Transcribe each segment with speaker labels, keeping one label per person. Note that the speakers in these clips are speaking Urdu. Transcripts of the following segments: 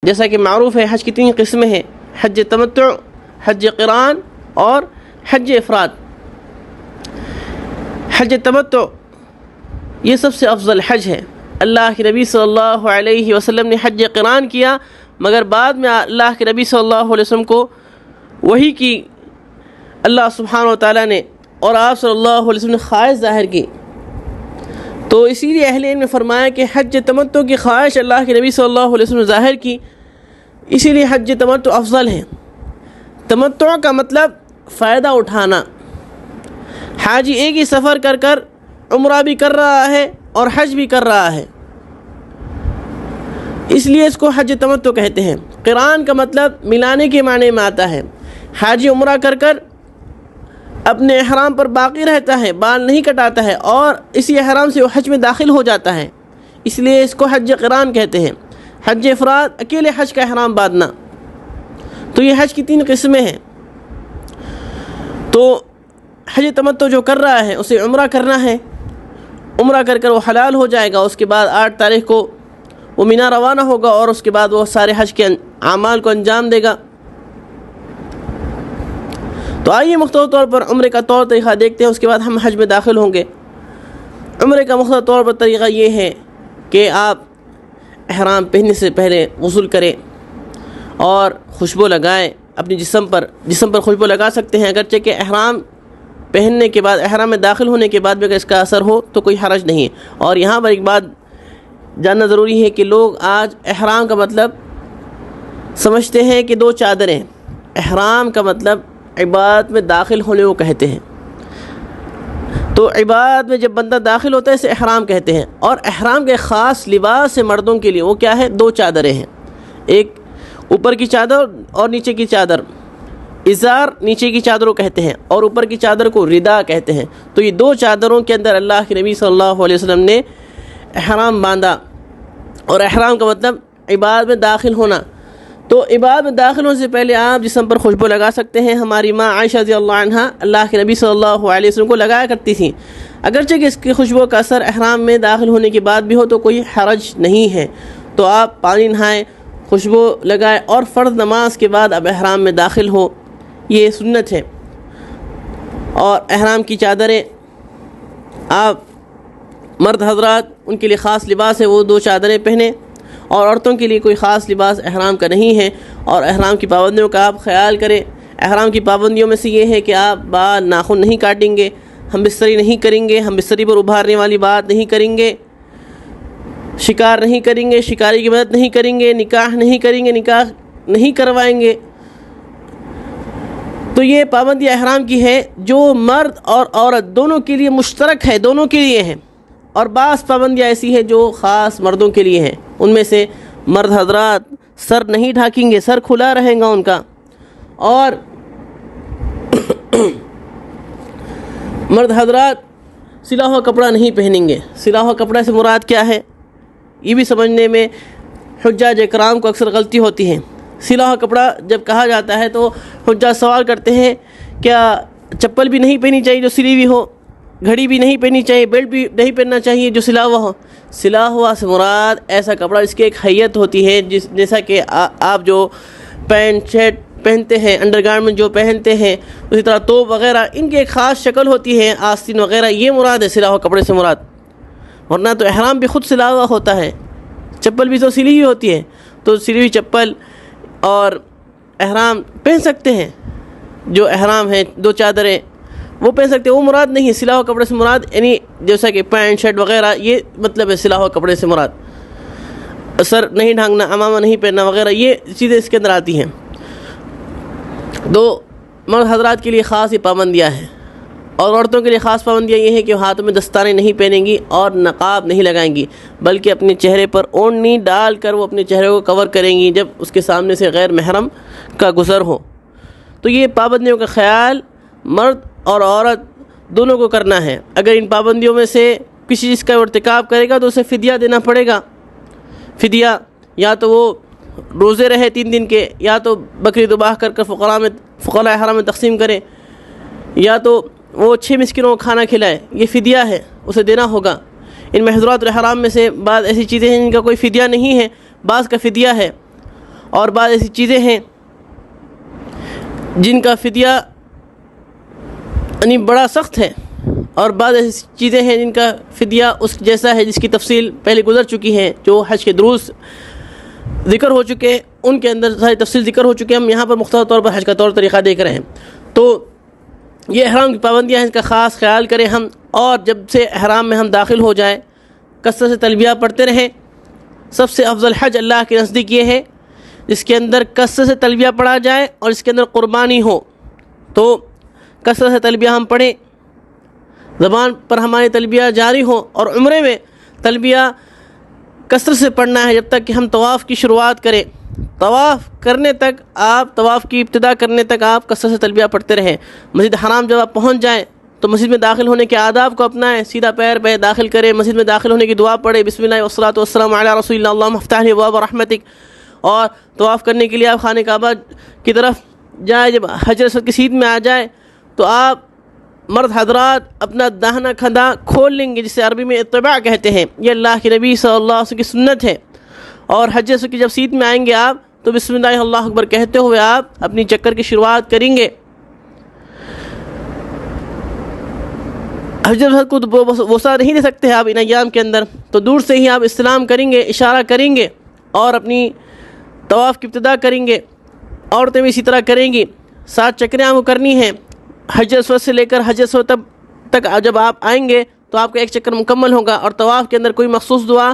Speaker 1: جیسا کہ معروف ہے حج کی 3 قسمیں ہیں، حج تمتع، حج قران اور حج افراد۔ حج تمتع یہ سب سے افضل حج ہے۔ اللہ کے نبی صلی اللہ علیہ وسلم نے حج قران کیا، مگر بعد میں اللہ کے نبی صلی اللہ علیہ وسلم کو وحی کی اللہ سبحانہ و تعالیٰ نے، اور آپ صلی اللہ علیہ وسلم نے خواہش ظاہر کی، تو اسی لیے اہل علم نے فرمایا کہ حج تمتع کی خواہش اللہ کے نبی صلی اللہ علیہ وسلم نے ظاہر کی، اسی لیے حج تمتع افضل ہے۔ تمتع کا مطلب فائدہ اٹھانا۔ حاجی ایک ہی سفر کر کر عمرہ بھی کر رہا ہے اور حج بھی کر رہا ہے، اس لیے اس کو حج تمتع کہتے ہیں۔ قران کا مطلب ملانے کے معنی میں آتا ہے۔ حاجی عمرہ کر کر اپنے احرام پر باقی رہتا ہے، بال نہیں کٹاتا ہے، اور اسی احرام سے وہ حج میں داخل ہو جاتا ہے، اس لیے اس کو حج قران کہتے ہیں۔ حج افراد اکیلے حج کا احرام باندھنا۔ تو یہ حج کی 3 قسمیں ہیں۔ تو حج تمتع جو کر رہا ہے اسے عمرہ کرنا ہے، عمرہ کر کر وہ حلال ہو جائے گا، اس کے بعد 8 تاریخ کو وہ مینا روانہ ہوگا، اور اس کے بعد وہ سارے حج کے اعمال کو انجام دے گا۔ تو آئیے مختصر طور پر عمرے کا طور طریقہ دیکھتے ہیں، اس کے بعد ہم حج میں داخل ہوں گے۔ عمرے کا مختصر طور پر طریقہ یہ ہے کہ آپ احرام پہننے سے پہلے غسل کریں اور خوشبو لگائیں اپنے جسم پر خوشبو لگا سکتے ہیں، اگرچہ کہ احرام پہننے کے بعد، احرام میں داخل ہونے کے بعد بھی اگر اس کا اثر ہو تو کوئی حرج نہیں ہے۔ اور یہاں پر ایک بات جاننا ضروری ہے کہ لوگ آج احرام کا مطلب سمجھتے ہیں کہ 2 چادریں۔ احرام کا مطلب عبادت میں داخل ہونے کو کہتے ہیں۔ تو عبادت میں جب بندہ داخل ہوتا ہے اسے احرام کہتے ہیں، اور احرام کے خاص لباس ہے مردوں کے لیے، وہ کیا ہے؟ 2 چادریں ہیں، ایک اوپر کی چادر اور نیچے کی چادر۔ ازار نیچے کی چادروں کہتے ہیں اور اوپر کی چادر کو ردا کہتے ہیں۔ تو یہ 2 چادروں کے اندر اللہ کے نبی صلی اللہ علیہ وسلم نے احرام باندھا، اور احرام کا مطلب عبادت میں داخل ہونا۔ تو عبادت میں داخل ہونے سے پہلے آپ جسم پر خوشبو لگا سکتے ہیں۔ ہماری ماں عائشہ رضی اللہ عنہا اللہ کے نبی صلی اللہ علیہ وسلم کو لگایا کرتی تھیں، اگرچہ کہ اس کی خوشبو کا اثر احرام میں داخل ہونے کے بعد بھی ہو تو کوئی حرج نہیں ہے۔ تو آپ پانی نہائیں، خوشبو لگائیں، اور فرض نماز کے بعد اب احرام میں داخل ہو، یہ سنت ہے۔ اور احرام کی چادریں آپ مرد حضرات ان کے لیے خاص لباس ہے، وہ 2 چادریں پہنیں، اور عورتوں کے لیے کوئی خاص لباس احرام کا نہیں ہے۔ اور احرام کی پابندیوں کا آپ خیال کریں۔ احرام کی پابندیوں میں سے یہ ہے کہ آپ بال ناخن نہیں کاٹیں گے، ہم بستری نہیں کریں گے، ہم بستری پر ابھارنے والی بات نہیں کریں گے، شکار نہیں کریں گے، شکاری کی مدد نہیں کریں گے، نکاح نہیں کریں گے، نکاح نہیں کروائیں گے۔ تو یہ پابندی احرام کی ہے جو مرد اور عورت دونوں کے لیے مشترک ہے، دونوں کے لیے ہیں۔ اور بعض پابندیاں ایسی ہیں جو خاص مردوں کے لیے ہیں، ان میں سے مرد حضرات سر نہیں ڈھانکیں گے، سر کھلا رہے گا ان کا، اور مرد حضرات سلا ہوا کپڑا نہیں پہنیں گے۔ سلا ہوا کپڑا سے مراد کیا ہے یہ بھی سمجھنے میں حجاج اکرام کو اکثر غلطی ہوتی ہے۔ سلا ہوا کپڑا جب کہا جاتا ہے تو حجاج سوال کرتے ہیں کیا چپل بھی نہیں پہنی چاہیے جو سلی ہوئی ہو، گھڑی بھی نہیں پہننی چاہیے، بیلٹ بھی نہیں پہننا چاہیے جو سلا ہوا ہو؟ سلا ہوا سے مراد ایسا کپڑا جس کی ایک حیت ہوتی ہے، جیسا کہ آپ جو پینٹ شرٹ پہنتے ہیں، انڈر گارمنٹ جو پہنتے ہیں، اسی طرح توپ وغیرہ، ان کی ایک خاص شکل ہوتی ہے، آستین وغیرہ، یہ مراد ہے سلا ہوا کپڑے سے مراد۔ ورنہ تو احرام بھی خود سلا ہوا ہوتا ہے، چپل بھی تو سلی ہوئی ہوتی ہے، تو سلی ہوئی چپل اور احرام پہن سکتے ہیں، جو احرام ہیں 2 چادریں وہ پہن سکتے ہیں، وہ مراد نہیں ہے۔ سلا ہوا کپڑے سے مراد یعنی جیسا کہ پینٹ شرٹ وغیرہ، یہ مطلب ہے سلا ہوا کپڑے سے مراد۔ سر نہیں ڈھانکنا، امامہ نہیں پہننا وغیرہ، یہ چیزیں اس کے اندر آتی ہیں۔ دو مرد حضرات کے لیے خاص یہ پابندیاں ہیں، اور عورتوں کے لیے خاص پابندیاں یہ ہے کہ ہاتھوں میں دستانے نہیں پہنیں گی اور نقاب نہیں لگائیں گی، بلکہ اپنے چہرے پر اوڑھنی ڈال کر وہ اپنے چہرے کو کور کریں گی جب اس کے سامنے سے غیر محرم کا گزر ہو۔ تو یہ پابندیوں کا خیال مرد اور عورت دونوں کو کرنا ہے۔ اگر ان پابندیوں میں سے کسی چیز کا ارتکاب کرے گا تو اسے فدیہ دینا پڑے گا۔ فدیہ یا تو وہ روزے رہے 3 دن کے، یا تو بکری ذبح کر کر فقراء حرام میں تقسیم کرے، یا تو وہ 6 مسکینوں کو کھانا کھلائے، یہ فدیہ ہے، اسے دینا ہوگا۔ ان محظورات الحرام میں سے بعض ایسی چیزیں ہیں جن کا کوئی فدیہ نہیں ہے، بعض کا فدیہ ہے۔ اور بعض ایسی چیزیں ہیں جن کا فدیہ یعنی بڑا سخت ہے، اور بعض ایسی چیزیں ہیں جن کا فدیہ اس جیسا ہے جس کی تفصیل پہلے گزر چکی ہے، جو حج کے دروس ذکر ہو چکے ہیں ان کے اندر ساری تفصیل ذکر ہو چکے ہیں۔ ہم یہاں پر مختصر طور پر حج کا طور طریقہ دیکھ رہے ہیں۔ تو یہ احرام کی پابندیاں ہیں، اس کا خاص خیال کریں ہم، اور جب سے احرام میں ہم داخل ہو جائیں کثرت سے تلبیہ پڑھتے رہیں۔ سب سے افضل حج اللہ کے نزدیک یہ ہے جس کے اندر کثرت سے تلبیہ پڑھا جائے اور اس کے اندر قربانی ہو۔ تو کثرت سے تلبیہ ہم پڑھیں، زبان پر ہماری تلبیہ جاری ہو، اور عمرے میں تلبیہ کثرت سے پڑھنا ہے جب تک کہ ہم طواف کی شروعات کریں۔ طواف کرنے تک آپ، طواف کی ابتدا کرنے تک آپ کثرت سے تلبیہ پڑھتے رہیں۔ مسجد حرام جب آپ پہنچ جائیں تو مسجد میں داخل ہونے کے آداب کو اپنائیں، سیدھا پیر پہ داخل کریں، مسجد میں داخل ہونے کی دعا پڑھیں، بسم اللہ والصلاۃ والسلام علی رسول اللہ اللہم افتح لی ابواب رحمتک، اور طواف کرنے کے لیے آپ خانہ کعبہ کی طرف جائیں۔ جب حجر اسود کی سیدھ میں آ جائیں تو آپ مرد حضرات اپنا داہنا کھندا کھول لیں گے، جسے عربی میں اتباع کہتے ہیں۔ یہ اللہ کے نبی صلی اللہ علیہ وسلم کی سنت ہے۔ اور حج اسود کی جب سیدھ میں آئیں گے آپ تو بسم اللہ اللہ اکبر کہتے ہوئے آپ اپنی چکر کی شروعات کریں گے۔ حج اسود کو بوسہ نہیں دے سکتے آپ ان ایام کے اندر، تو دور سے ہی آپ استلام کریں گے، اشارہ کریں گے، اور اپنی طواف کی ابتدا کریں گے۔ عورتیں بھی اسی طرح کریں گی، 7 چکریں آپ کو کرنی ہیں۔ حج اسود سے لے کر حج اسود تک جب آپ آئیں گے تو آپ کا ایک چکر مکمل ہوگا، اور طواف کے اندر کوئی مخصوص دعا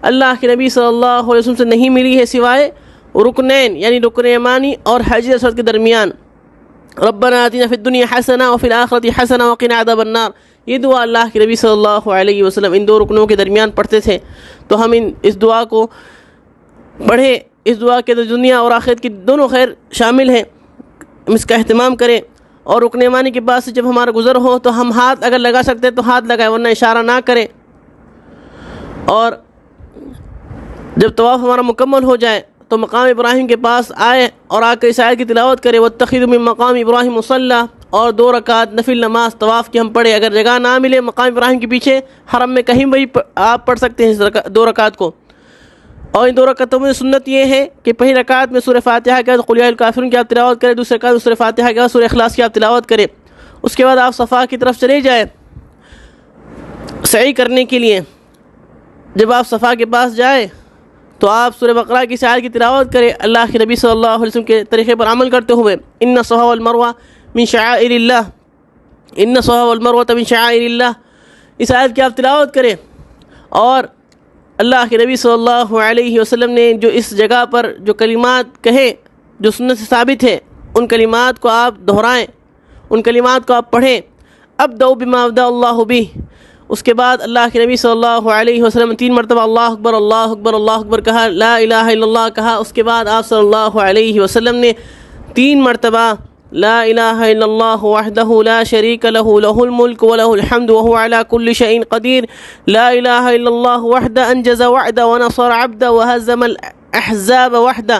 Speaker 1: اللہ کے نبی صلی اللہ علیہ وسلم سے نہیں ملی ہے سوائے رکنین یعنی رکن یمانی اور حج اسود کے درمیان، ربنا آتنا فی الدنیا حسنہ وفی الآخرۃ حسنہ وقنا عذاب النار۔ یہ دعا اللہ کے نبی صلی اللہ علیہ وسلم ان 2 رکنوں کے درمیان پڑھتے تھے۔ تو ہم اس دعا کو پڑھیں، اس دعا کے دنیا اور آخرت کی دونوں خیر شامل ہیں، ہم اس کا اہتمام کریں۔ اور رکن یمانی کے پاس سے جب ہمارا گزر ہو تو ہم ہاتھ اگر لگا سکتے تو ہاتھ لگائیں، ورنہ اشارہ نہ کریں۔ اور جب طواف ہمارا مکمل ہو جائے تو مقام ابراہیم کے پاس آئے اور آ کر اس آیت کی تلاوت کرے، واتخذوا من مقام ابراہیم مصلی، اور 2 رکعت نفل نماز طواف کی ہم پڑھیں۔ اگر جگہ نہ ملے مقام ابراہیم کے پیچھے حرم میں کہیں بھی آپ پڑھ سکتے ہیں اس 2 رکعت کو۔ اور ان 2 رکعتوں میں سنت یہ ہے کہ پہلی رکعت میں سورہ فاتحہ کے بعد قل یا ایھا الکافرون کی آپ تلاوت کریں، دوسری رکعت میں سورہ فاتحہ کے بعد سورہ اخلاص کی آپ تلاوت کریں۔ اس کے بعد آپ صفا کی طرف چلے جائیں سعی کرنے کے لیے۔ جب آپ صفا کے پاس جائیں تو آپ سورہ بقرہ کی آیت کی تلاوت کریں، اللہ کے نبی صلی اللہ علیہ وسلم کے طریقے پر عمل کرتے ہوئے۔ ان الصفا والمروہ من شعائر اللہ، ان الصفا والمروہ من شعائر اللہ، اس آیت کی آپ تلاوت کریں۔ اور اللہ کے نبی صلی اللہ علیہ وسلم نے جو اس جگہ پر جو کلمات کہے جو سنت سے ثابت ہے، ان کلمات کو آپ دہرائیں، ان کلمات کو آپ پڑھیں۔ ابدأ بما ابدأ اللہ بہ، اس کے بعد اللہ کے نبی صلی اللہ علیہ وسلم 3 مرتبہ اللہ اکبر اللہ اکبر اللہ اکبر کہا، لا الہ الا اللہ کہا۔ اس کے بعد آپ صلی اللہ علیہ وسلم نے 3 مرتبہ لا الہ الا اللہ وحدہ لا شریک لہ لہ الملک ولہ الحمد وہو علی کل شیء قدیر، لا الہ الا اللہ وحدہ انجز وعدہ ونصر عبدہ وہزم الاحزاب وحدہ۔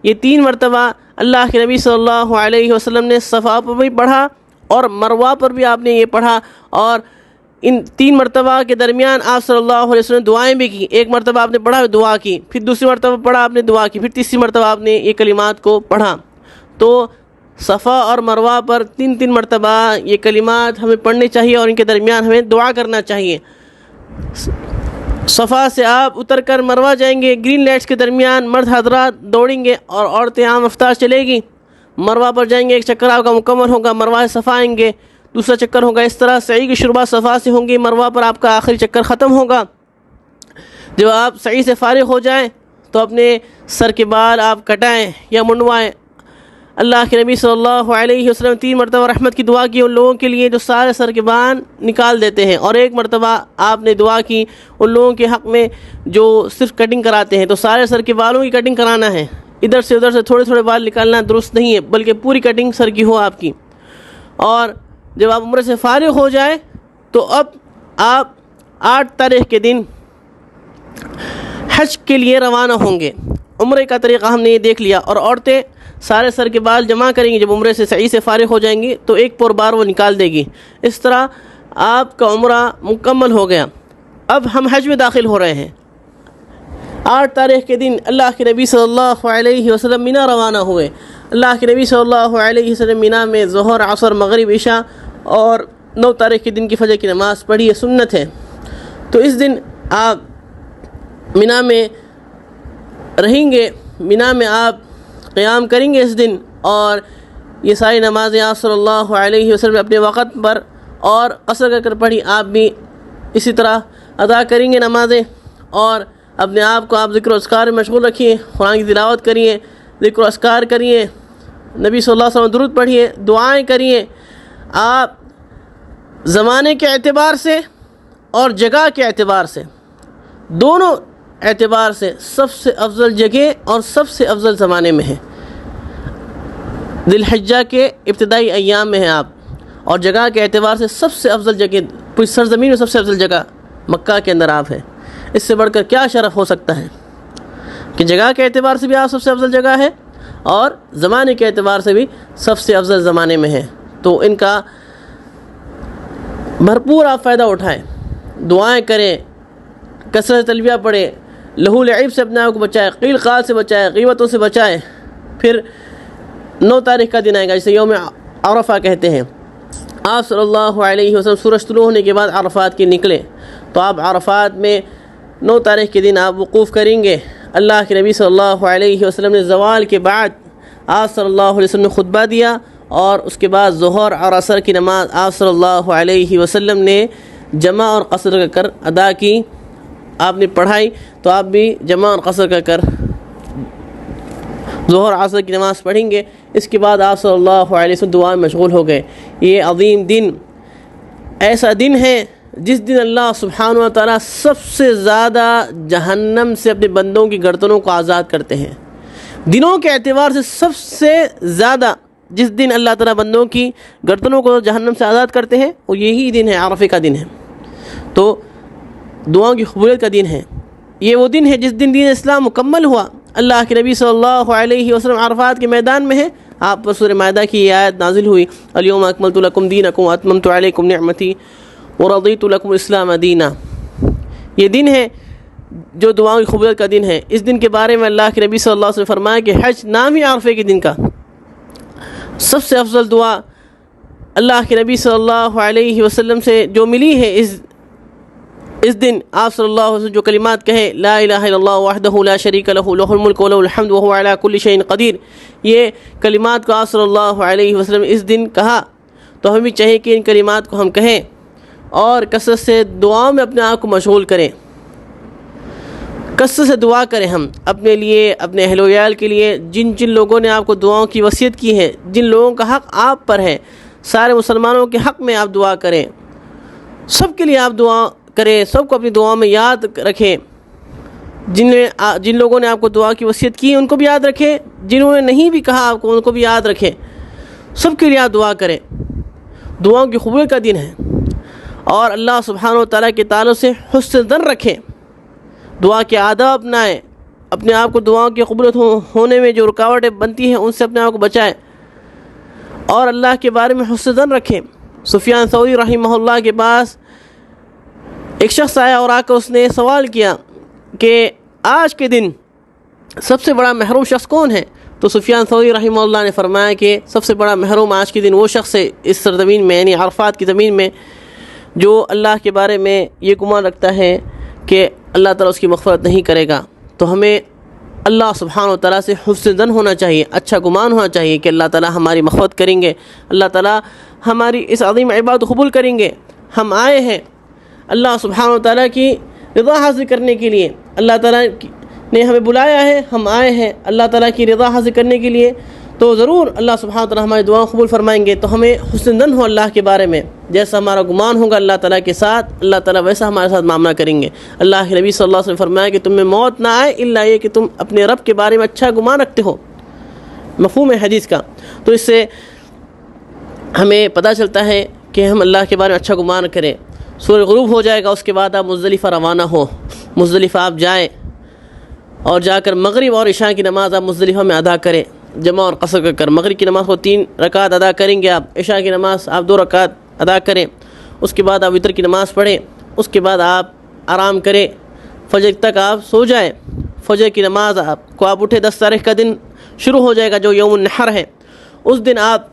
Speaker 1: یہ 3 مرتبہ اللہ کے نبی صلی اللہ علیہ وسلم نے صفا پر بھی پڑھا اور مروہ پر بھی آپ نے یہ پڑھا، اور ان 3 مرتبہ کے درمیان آپ صلی اللہ علیہ وسلم نے دعائیں بھی کی۔ 1 مرتبہ آپ نے پڑھا دعا کی، پھر دوسری مرتبہ پڑھا آپ نے دعا کی، پھر تیسری مرتبہ آپ نے یہ کلمات کو پڑھا۔ تو صفا اور مروہ پر 3 مرتبہ یہ کلمات ہمیں پڑھنے چاہیے، اور ان کے درمیان ہمیں دعا کرنا چاہیے۔ صفا سے آپ اتر کر مروہ جائیں گے، گرین لائٹس کے درمیان مرد حضرات دوڑیں گے اور عورتیں عام رفتار چلے گی۔ مروہ پر جائیں گے، 1 چکر آپ کا مکمل ہوگا، مروہ سے صفا آئیں گے، دوسرا چکر ہوگا۔ اس طرح سعی کی شروعات صفا سے ہوں گی، مروہ پر آپ کا آخری چکر ختم ہوگا۔ جب آپ سعی سے فارغ ہو جائیں تو اپنے سر کے بال آپ کٹائیں یا منڈوائیں۔ اللہ کے نبی صلی اللہ علیہ وسلم 3 مرتبہ رحمت کی دعا کی ان لوگوں کے لیے جو سارے سر کے بال نکال دیتے ہیں، اور 1 مرتبہ آپ نے دعا کی ان لوگوں کے حق میں جو صرف کٹنگ کراتے ہیں۔ تو سارے سر کے بالوں کی کٹنگ کرانا ہے، ادھر سے تھوڑے تھوڑے بال نکالنا درست نہیں ہے، بلکہ پوری کٹنگ سر کی ہو آپ کی۔ اور جب آپ عمرے سے فارغ ہو جائیں تو اب آپ 8 تاریخ کے دن حج کے لیے روانہ ہوں گے۔ عمرے کا طریقہ ہم نے یہ دیکھ لیا، اور عورتیں سارے سر کے بال جمع کریں گی، جب عمرے سے سعی سے فارغ ہو جائیں گی تو 1 پور بار وہ نکال دے گی۔ اس طرح آپ کا عمرہ مکمل ہو گیا۔ اب ہم حج میں داخل ہو رہے ہیں۔ 8 تاریخ کے دن اللہ کے نبی صلی اللہ علیہ وسلم مینا روانہ ہوئے. اللہ کے نبی صلی اللہ علیہ وسلم مینا میں ظہر، عصر، مغرب، عشاء اور 9 تاریخ کے دن کی فجر کی نماز پڑھی. یہ سنت ہے. تو اس دن آپ مینا میں رہیں گے، مینا میں آپ قیام کریں گے اس دن، اور یہ ساری نمازیں آپ صلی اللہ علیہ وسلم اپنے وقت پر اور قصر کر پڑھی. آپ بھی اسی طرح ادا کریں گے نمازیں، اور اپنے آپ کو آپ ذکر و اذکار میں مشغول رکھیے. قرآن کی تلاوت کریے، ذکر و اذکار کریے، نبی صلی اللہ علیہ وسلم درود پڑھیے، دعائیں کریے. آپ زمانے کے اعتبار سے اور جگہ کے اعتبار سے، دونوں اعتبار سے سب سے افضل جگہ اور سب سے افضل زمانے میں ہیں. ذی الحجہ کے ابتدائی ایام میں ہیں آپ، اور جگہ کے اعتبار سے سب سے افضل جگہ، پوری سرزمین میں سب سے افضل جگہ مکہ کے اندر آپ ہیں. اس سے بڑھ کر کیا شرف ہو سکتا ہے کہ جگہ کے اعتبار سے بھی آپ سب سے افضل جگہ ہے اور زمانے کے اعتبار سے بھی سب سے افضل زمانے میں ہے. تو ان کا بھرپور آپ فائدہ اٹھائیں، دعائیں کریں، کثرت تلبیہ پڑھیں، لہو لعب سے اپنے آپ کو بچائیں، قیل قال سے بچائیں، غیبتوں سے بچائیں. پھر 9 تاریخ کا دن آئے گا جسے یوم عرفہ کہتے ہیں. آپ صلی اللہ علیہ وسلم سورج طلوع ہونے کے بعد عرفات کی نکلے، تو آپ عرفات میں 9 تاریخ کے دن آپ وقوف کریں گے. اللہ کے نبی صلی اللہ علیہ وسلم نے زوال کے بعد آپ صلی اللہ علیہ وسلم نے خطبہ دیا، اور اس کے بعد ظہر اور عصر کی نماز آپ صلی اللہ علیہ وسلم نے جمع اور قصر کر ادا کی. آپ نے پڑھائی، تو آپ بھی جمع اور قصر کر ظہر عصر کی نماز پڑھیں گے. اس کے بعد آپ صلی اللہ علیہ وسلم دعا میں مشغول ہو گئے. یہ عظیم دن ایسا دن ہے جس دن اللہ سبحانہ و تعالیٰ سب سے زیادہ جہنم سے اپنے بندوں کی گردنوں کو آزاد کرتے ہیں. دنوں کے اعتبار سے سب سے زیادہ جس دن اللہ تعالیٰ بندوں کی گردنوں کو جہنم سے آزاد کرتے ہیں وہ یہی دن ہے، عرفے کا دن ہے. تو دعاؤں کی قبولیت کا دن ہے. یہ وہ دن ہے جس دن دین اسلام مکمل ہوا. اللہ کے نبی صلی اللہ علیہ وسلم عرفات کے میدان میں ہیں. آپ پر سورہ مائدہ کی یہ آیت نازل ہوئی، الیوم اکملت لکم دینکم واتممت علیکم نعمتی ورضیت لکم الاسلام دینا. یہ دن ہے جو دعاؤں کی قبولیت کا دن ہے. اس دن کے بارے میں اللہ کے نبی صلی اللہ علیہ وسلم فرمایا کہ حج نام ہی عرفے کے دن کا. سب سے افضل دعا اللہ کے نبی صلی اللہ علیہ وسلم سے جو ملی ہے اس دن آپ صلی اللہ علیہ وسلم جو کلمات کہے، لا الہ الا اللہ وحدہ لا شریک لہ لہ الملک ولہ الحمد وہو علی کل شیء قدیر، یہ کلمات کو آپ صلی اللہ علیہ وسلم اس دن کہا. تو ہمیں بھی چاہیے کہ ان کلمات کو ہم کہیں اور کثرت سے دعاؤں میں اپنے آپ کو مشغول کریں. کثرت سے دعا کریں ہم اپنے لیے، اپنے اہل و عیال کے لیے، جن لوگوں نے آپ کو دعاؤں کی وصیت کی ہے، جن لوگوں کا حق آپ پر ہے. سارے مسلمانوں کے حق میں آپ دعا کریں، سب کے لیے آپ دعا کریں، سب کو اپنی دعاؤں میں یاد رکھیں. جن لوگوں نے آپ کو دعا کی وصیت کی ان کو بھی یاد رکھیں، جنہوں نے نہیں بھی کہا آپ کو ان کو بھی یاد رکھیں. سب کے لیے آپ دعا کریں. دعاؤں کی قبولیت کا دن ہے، اور اللہ سبحانہ و تعالیٰ کے تعلق سے حسن ظن رکھیں، دعا کے آداب اپنائیں، اپنے آپ کو دعاؤں کی قبولیت ہونے میں جو رکاوٹیں بنتی ہیں ان سے اپنے آپ کو بچائیں، اور اللہ کے بارے میں حسن ظن رکھیں. سفیان ثوری رحمہ اللہ کے پاس ایک شخص آیا اور آ کر اس نے سوال کیا کہ آج کے دن سب سے بڑا محروم شخص کون ہے؟ تو سفیان ثوری رحمہ اللہ نے فرمایا کہ سب سے بڑا محروم آج کے دن وہ شخص ہے اس سرزمین میں، یعنی عرفات کی زمین میں، جو اللہ کے بارے میں یہ گمان رکھتا ہے کہ اللہ تعالیٰ اس کی مغفرت نہیں کرے گا. تو ہمیں اللہ سبحانہ و تعالیٰ سے حسن ظن ہونا چاہیے، اچھا گمان ہونا چاہیے کہ اللہ تعالیٰ ہماری مغفرت کریں گے، اللہ تعالیٰ ہماری اس عظیم عبادت قبول کریں گے. ہم آئے ہیں اللہ سبحانہ و تعالیٰ کی رضا حاصل کرنے کے لیے، اللہ تعالیٰ نے ہمیں بلایا ہے، ہم آئے ہیں اللہ تعالیٰ کی رضا حاصل کرنے کے لیے. تو ضرور اللہ سبحانہ و تعالیٰ ہماری دعاؤں قبول فرمائیں گے. تو ہمیں حسن ظن ہو اللہ کے بارے میں، جیسا ہمارا گمان ہوگا اللہ تعالیٰ کے ساتھ، اللہ تعالیٰ ویسا ہمارے ساتھ معاملہ کریں گے. اللہ کے نبی صلی اللہ علیہ وسلم فرمایا کہ تم میں موت نہ آئے الا یہ کہ تم اپنے رب کے بارے میں اچھا گمان رکھتے ہو. مفہوم ہے حدیث کا. تو اس سے ہمیں پتہ چلتا ہے کہ ہم اللہ کے بارے میں اچھا گمان کریں. سورج غروب ہو جائے گا، اس کے بعد آپ مزدلفہ روانہ ہو. مزدلفہ آپ جائیں اور جا کر مغرب اور عشاء کی نماز آپ مزدلفہ میں ادا کریں، جمع اور قصر کر. مغرب کی نماز کو 3 رکعت ادا کریں گے آپ، عشاء کی نماز آپ 2 رکعت ادا کریں. اس کے بعد آپ وتر کی نماز پڑھیں. اس کے بعد آپ آرام کریں، فجر تک آپ سو جائیں. فجر کی نماز آپ اٹھے، 10 تاریخ کا دن شروع ہو جائے گا جو یوم النحر ہے، اس دن آپ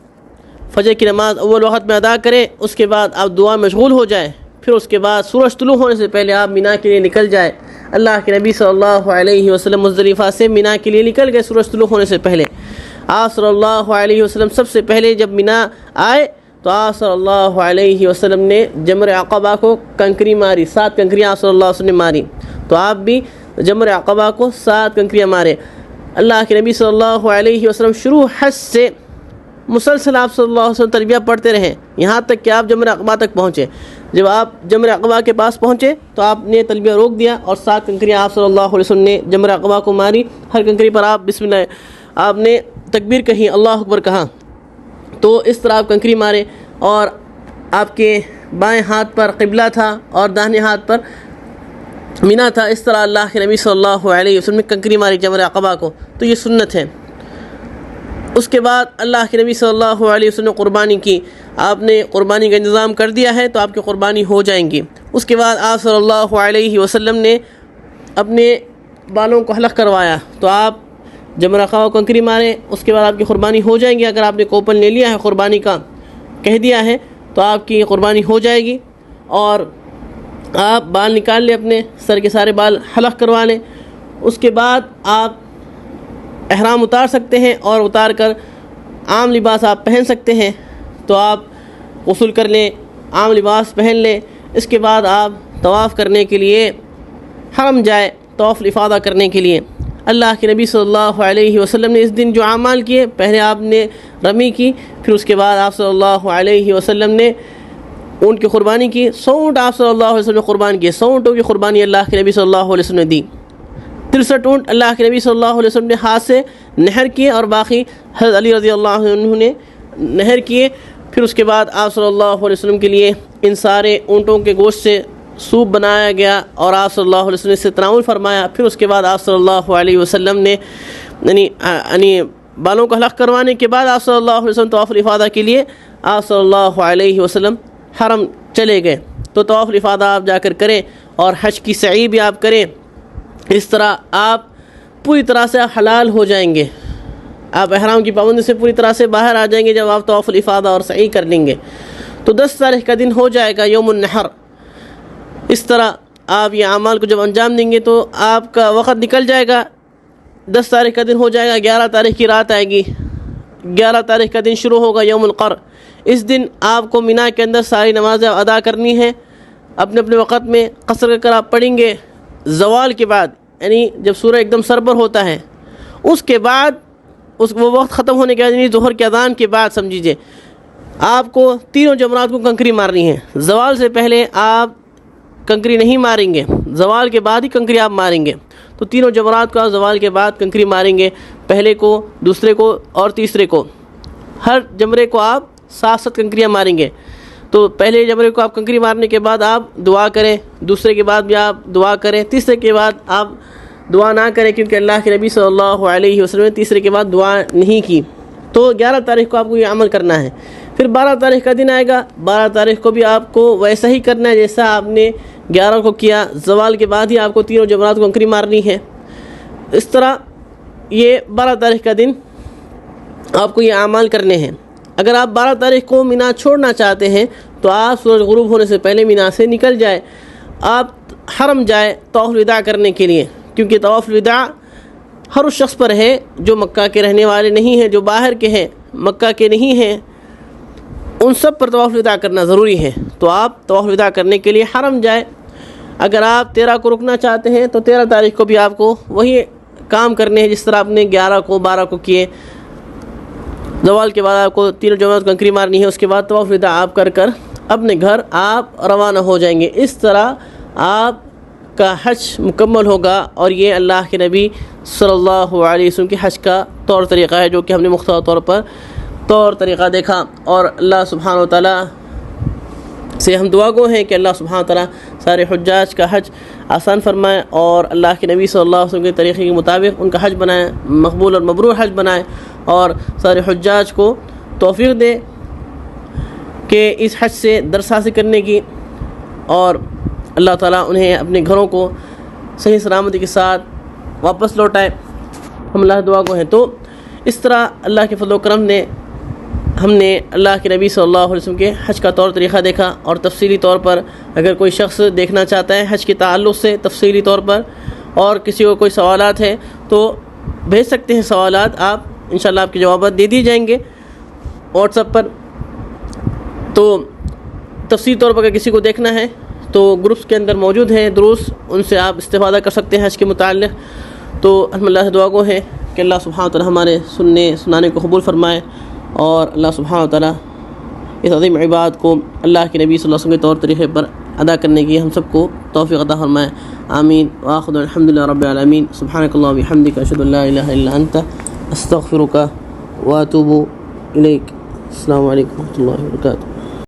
Speaker 1: فجر کی نماز اول وقت میں ادا کریں، اس کے بعد آپ دعا مشغول ہو جائیں، پھر اس کے بعد سورج طلوع ہونے سے پہلے آپ مینا کے لیے نکل جائیں۔ اللہ کے نبی صلی اللہ علیہ وسلم مزدلفہ سے مینا کے لیے نکل گئے سورج طلوع ہونے سے پہلے۔ آپ صلی اللہ علیہ وسلم سب سے پہلے جب مینا آئے تو آپ صلی اللہ علیہ وسلم نے جمر عقبہ کو کنکری ماری، 7 کنکریاں آپ صلی اللہ علیہ وسلم نے ماری، تو آپ بھی جمر عقبہ کو 7 کنکریاں مارے۔ اللہ کے نبی صلی اللہ علیہ وسلم شروع حج سے مسلسل آپ صلی اللہ علیہ وسلم تلبیہ پڑھتے رہے یہاں تک کہ آپ جمر عقبہ تک پہنچے۔ جب آپ جمر عقبہ کے پاس پہنچے تو آپ نے تلبیہ روک دیا اور 7 کنکریاں آپ صلی اللہ علیہ وسلم نے جمر عقبہ کو ماری۔ ہر کنکری پر آپ بسم اللہ آپ نے تکبیر کہی، اللہ اکبر کہا، تو اس طرح آپ کنکری مارے، اور آپ کے بائیں ہاتھ پر قبلہ تھا اور داہنے ہاتھ پر مینا تھا، اس طرح اللہ کے نبی صلی اللہ علیہ وسلم نے کنکری ماری جمر عقبہ کو، تو یہ سنت ہے۔ اس کے بعد اللہ کے نبی صلی اللہ علیہ وسلم نے قربانی کی، آپ نے قربانی کا انتظام کر دیا ہے تو آپ کی قربانی ہو جائیں گی۔ اس کے بعد آپ صلی اللہ علیہ وسلم نے اپنے بالوں کو حلق کروایا، تو آپ جمر عقبہ کو کنکری مارے، اس کے بعد آپ کی قربانی ہو جائیں گی۔ اگر آپ نے کوپن لے لیا ہے قربانی کا، کہہ دیا ہے، تو آپ کی قربانی ہو جائے گی، اور آپ بال نکال لیں، اپنے سر کے سارے بال حلق کروا لیں۔ اس کے بعد آپ احرام اتار سکتے ہیں، اور اتار کر عام لباس آپ پہن سکتے ہیں، تو آپ غسل کر لیں، عام لباس پہن لیں۔ اس کے بعد آپ طواف کرنے کے لیے حرم جائے، طواف الافاضہ کرنے کے لیے۔ اللہ کے نبی صلی اللہ علیہ وسلم نے اس دن جو اعمال کیے، پہلے آپ نے رمی کی، پھر اس کے بعد آپ صلی اللہ علیہ وسلم نے اونٹ کی قربانی کی۔ 100 اونٹ آپ صلی اللہ علیہ وسلم نے قربان کیے، 100 اونٹوں کی قربانی اللہ کے نبی صلی اللہ علیہ وسلم نے دی۔ 63 اونٹ اللہ کے نبی صلی اللہ علیہ وسلم نے ہاتھ سے نہر کیے، اور باقی حضرت علی رضی اللہ عنہ نے نہر کیے۔ پھر اس کے بعد آپ صلی اللہ علیہ وسلم کے لیے ان سارے اونٹوں کے گوشت سے سوپ بنایا گیا، اور آپ صلی اللہ علیہ وسلم نے اس سے تناول فرمایا۔ پھر اس کے بعد آپ صلی اللہ علیہ وسلم نے یعنی بالوں کو حلق کروانے کے بعد آپ صلی اللہ علیہ وسلم طواف الافاضہ کے لیے آپ صلی اللہ علیہ وسلم حرم چلے گئے۔ تو طواف الافاضہ آپ جا کر کریں، اور حج کی سعی بھی آپ کریں۔ اس طرح آپ پوری طرح سے حلال ہو جائیں گے، آپ احرام کی پابندی سے پوری طرح سے باہر آ جائیں گے جب آپ طواف الافاضہ اور سعی کر لیں گے۔ تو 10 تاریخ کا دن ہو جائے گا یوم النحر۔ اس طرح آپ یہ اعمال کو جب انجام دیں گے تو آپ کا وقت نکل جائے گا، 10 تاریخ کا دن ہو جائے گا، 11 تاریخ کی رات آئے گی، 11 تاریخ کا دن شروع ہوگا یوم القر۔ اس دن آپ کو مینا کے اندر ساری نمازیں ادا کرنی ہیں، اپنے اپنے وقت میں قصر کر آپ پڑھیں گے۔ زوال کے بعد، یعنی جب سورج ایک دم سر پر ہوتا ہے، اس کے بعد وہ وقت ختم ہونے کے بعد، یعنی ظہر کے اذان کے بعد سمجھیے آپ کو تینوں جمرات کو کنکری مارنی ہے۔ زوال سے پہلے آپ کنکری نہیں ماریں گے، زوال کے بعد ہی کنکری آپ ماریں گے۔ تو تینوں جمرات کو آپ زوال کے بعد کنکری ماریں گے، پہلے کو، دوسرے کو اور تیسرے کو۔ ہر جمرے کو آپ 7 کنکریاں ماریں گے۔ تو پہلے جمرے کو آپ کنکری مارنے کے بعد آپ دعا کریں، دوسرے کے بعد بھی آپ دعا کریں، تیسرے کے بعد آپ دعا نہ کریں، کیونکہ اللہ کے نبی صلی اللہ علیہ وسلم نے تیسرے کے بعد دعا نہیں کی۔ تو 11 تاریخ کو آپ کو یہ عمل کرنا ہے۔ پھر 12 تاریخ کا دن آئے گا، 12 تاریخ کو بھی آپ کو ویسا ہی کرنا ہے جیسا آپ نے 11 کو کیا، زوال کے بعد ہی آپ کو تینوں جمرات کو کنکری مارنی ہے۔ اس طرح یہ 12 تاریخ کا دن آپ کو یہ اعمال کرنے ہیں۔ اگر آپ 12 تاریخ کو مینا چھوڑنا چاہتے ہیں تو آپ سورج غروب ہونے سے پہلے مینا سے نکل جائے، آپ حرم جائے طواف الوداع کرنے کے لیے، کیونکہ طواف الوداع ہر اس شخص پر ہے جو مکہ کے رہنے والے نہیں ہیں، جو باہر کے ہیں، مکہ کے نہیں ہیں، ان سب پر طواف الوداع کرنا ضروری ہے۔ تو آپ طواف الوداع کرنے کے لیے حرم جائے۔ اگر آپ 13 کو رکنا چاہتے ہیں تو 13 تاریخ کو بھی آپ کو وہی کام کرنے ہیں جس طرح آپ نے 11 کو 12 کو کیے۔ زوال کے بعد آپ کو تینوں جمرات کنکری مارنی ہے، اس کے بعد طواف الوداع آپ کر اپنے گھر آپ روانہ ہو جائیں گے۔ اس طرح آپ کا حج مکمل ہوگا، اور یہ اللہ کے نبی صلی اللہ علیہ وسلم کے حج کا طور طریقہ ہے، جو کہ ہم نے مختصر طور پر طریقہ دیکھا۔ اور اللہ سبحانہ و تعالیٰ سے ہم دعا گو ہیں کہ اللہ سبحانہ و تعالیٰ سارے حجاج کا حج آسان فرمائے، اور اللہ کے نبی صلی اللہ علیہ وسلم کے طریقے کے مطابق ان کا حج بنائے، مقبول اور مبرور حج بنائے، اور سارے حجاج کو توفیق دے کہ اس حج سے درس حاصل کرنے کی، اور اللہ تعالیٰ انہیں اپنے گھروں کو صحیح سلامتی کے ساتھ واپس لوٹ آئے، ہم اللہ دعا کو ہیں۔ تو اس طرح اللہ کے فضل و کرم نے ہم نے اللہ کے نبی صلی اللہ علیہ وسلم کے حج کا طور طریقہ دیکھا، اور تفصیلی طور پر اگر کوئی شخص دیکھنا چاہتا ہے حج کے تعلق سے تفصیلی طور پر، اور کسی کو کوئی سوالات ہیں تو بھیج سکتے ہیں سوالات، آپ انشاءاللہ آپ کے جوابات دے دیے جائیں گے واٹس ایپ پر۔ تو تفصیلی طور پر اگر کسی کو دیکھنا ہے تو گروپس کے اندر موجود ہیں دروس، ان سے آپ استفادہ کر سکتے ہیں حج کے متعلق۔ تو ہم اللہ سے دعا گو ہیں کہ اللہ سبحانہ وتعالی ہمارے سنانے کو قبول فرمائے، اور اللہ سبحانہ وتعالی اس عظیم عبادت کو اللہ کے نبی صلی اللہ علیہ وسلم کے طور طریقے پر ادا کرنے کی ہم سب کو توفیق عطا فرمائے، آمین۔ وآخر الحمد للہ رب العالمین، سبحانک اللہم وبحمدک، اشہد ان لا الہ الا انت، استغفرک واتوب الیک۔ السلام علیکم ورحمۃ اللہ وبرکاتہ۔